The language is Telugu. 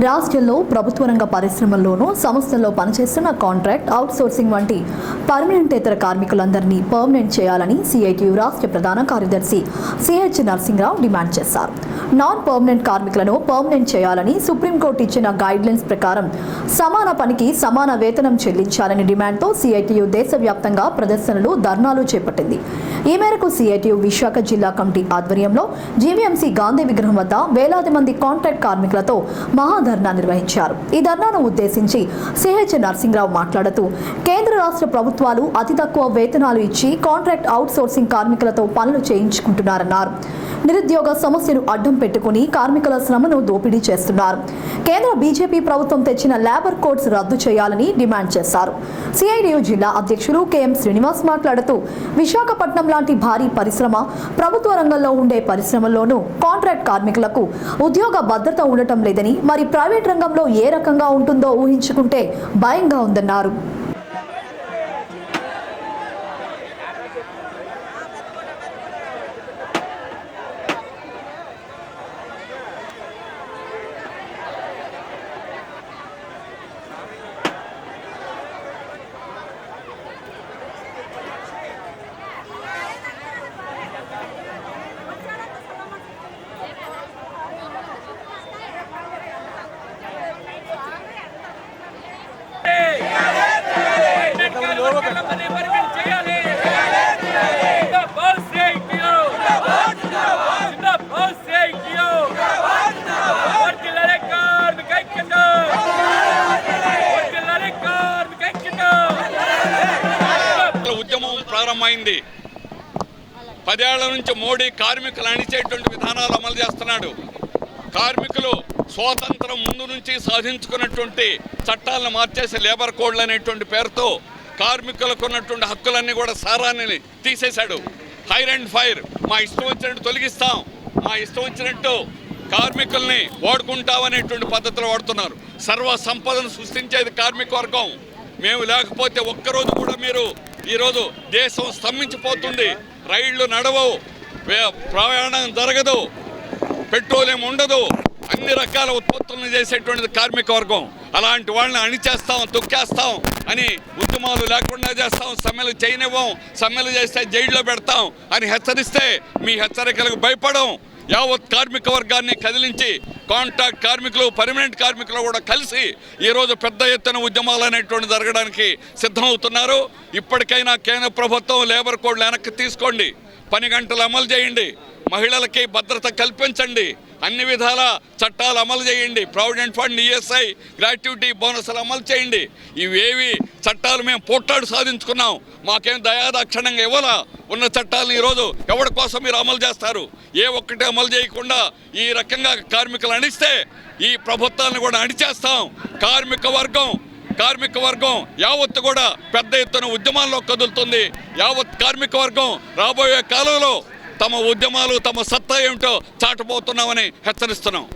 రాష్ట్రంలో ప్రభుత్వ రంగ పరిశ్రమల్లోనూ సంస్థల్లో పనిచేస్తున్న కాంట్రాక్ట్ అవుట్సోర్సింగ్ వంటి పర్మనెంటేతర కార్మికులందరినీ పర్మనెంట్ చేయాలని సిఐటియు రాష్ట్ర ప్రధాన కార్యదర్శి సిహెచ్ నరసింహరావు డిమాండ్ చేశారు. నాన్ పర్మనెంట్ కార్మికులను పర్మనెంట్ చేయాలని సుప్రీంకోర్టు ఇచ్చిన గైడ్లైన్స్ ప్రకారం సమాన పనికి సమాన వేతనం చెల్లించాలని డిమాండ్తో సిఐటియు దేశవ్యాప్తంగా ప్రదర్శనలు, ధర్నాలు చేపట్టింది. ఈ మేరకు సిఐటియు విశాఖ జిల్లా కమిటీ ఆధ్వర్యంలో జీవీఎంసీ గాంధీ విగ్రహం వద్ద వేలాది మంది కాంట్రాక్ట్ కార్మికులతో మహాధర్నా నిర్వహించారు. ఈ ధర్నాను ఉద్దేశించి సిహెచ్ నరసింహరావు మాట్లాడుతూ కేంద్ర రాష్ట్ర ప్రభుత్వాలు అతి తక్కువ వేతనాలు ఇచ్చి కాంట్రాక్ట్ అవుట్సోర్సింగ్ కార్మికులతో పనులు చేయించుకుంటున్నారన్నారు. నిరుద్యోగ సమస్యను అడ్డం పెట్టుకుని కార్మికుల శ్రమను దోపిడీ చేస్తున్నారు. కేంద్ర బీజేపీ ప్రభుత్వం తెచ్చిన లేబర్ కోడ్స్ రద్దు చేయాలని డిమాండ్ చేశారు. సిఐటియు జిల్లా అధ్యక్షులు కెఎం శ్రీనివాస్ మాట్లాడుతూ విశాఖపట్నం లాంటి భారీ పరిశ్రమ, ప్రభుత్వ రంగంలో ఉండే పరిశ్రమల్లోనూ కాంట్రాక్ట్ కార్మికులకు ఉద్యోగ భద్రత ఉండటం లేదని, మరి ప్రైవేట్ రంగంలో ఏ రకంగా ఉంటుందో ఊహించుకుంటే భయంగా ఉందన్నారు. ఉద్యమం ప్రారంభమైంది. 10 ఏళ్ల నుంచి మోడీ కార్మికులు అణిచేటువంటి విధానాలు అమలు చేస్తున్నాడు. కార్మికులు స్వాతంత్రం ముందు నుంచి సాధించుకున్నటువంటి చట్టాలను మార్చేసి లేబర్ కోడ్లు అనేటువంటి పేరుతో కార్మికులకు ఉన్నటువంటి హక్కులన్నీ కూడా సారాన్ని తీసేశాడు. హైర్ అండ్ ఫైర్, మా ఇష్టం వచ్చినట్టు తొలగిస్తాం, మా ఇష్టం వచ్చినట్టు కార్మికుల్ని వాడుకుంటామనేటువంటి పద్ధతులు వాడుతున్నారు. సర్వ సంపదను సృష్టించేది కార్మిక వర్గం. మేము లేకపోతే ఒక్కరోజు కూడా మీరు ఈరోజు దేశం స్తంభించిపోతుంది. రైళ్లు నడవవు, ప్రయాణం జరగదు, పెట్రోలియం ఉండదు, అన్ని రకాల ఉత్పత్తులను చేసేటువంటిది కార్మిక వర్గం. అలాంటి వాళ్ళని అణిచేస్తాం, తొక్కేస్తాం అని ఉద్యమాలు లేకుండా చేస్తాం, సమ్మెలు చేయనివ్వం, సమ్మెలు చేస్తే జైల్లో పెడతాం అని హెచ్చరిస్తే మీ హెచ్చరికలకు భయపడం యావత్ కార్మిక వర్గాన్ని కదిలించి కాంట్రాక్ట్ కార్మికులు, పర్మనెంట్ కార్మికులు కూడా కలిసి ఈరోజు పెద్ద ఎత్తున ఉద్యమాలు అనేటువంటి జరగడానికి సిద్ధమవుతున్నారు. ఇప్పటికైనా కేంద్ర ప్రభుత్వం లేబర్ కోడ్లు వెనక్కి తీసుకోండి, పని గంటలు అమలు చేయండి, మహిళలకి భద్రత కల్పించండి, అన్ని విధాల చట్టాలు అమలు చేయండి, ప్రావిడెంట్ ఫండ్, ఈఎస్ఐ, గ్రాట్యుటీ బోనస్లు అమలు చేయండి. ఇవేవి చట్టాలు మేము పోట్లాడు సాధించుకున్నాం, మాకేం దయాదాక్షిణ్యంగా ఇవ్వాలా. ఉన్న చట్టాలను ఈరోజు ఎవరి కోసం మీరు అమలు చేస్తారు? ఏ ఒక్కటి అమలు చేయకుండా ఈ రకంగా కార్మికులు అణిస్తే ఈ ప్రభుత్వాలను కూడా అణిచేస్తాం. కార్మిక వర్గం యావత్తు కూడా పెద్ద ఎత్తున ఉద్యమాల్లో కదులుతుంది. యావత్ కార్మిక వర్గం రాబోయే కాలంలో తమ ఉద్యమాలు, తమ సత్తా ఏమిటో చాటబోతున్నామని హెచ్చరిస్తున్నాం.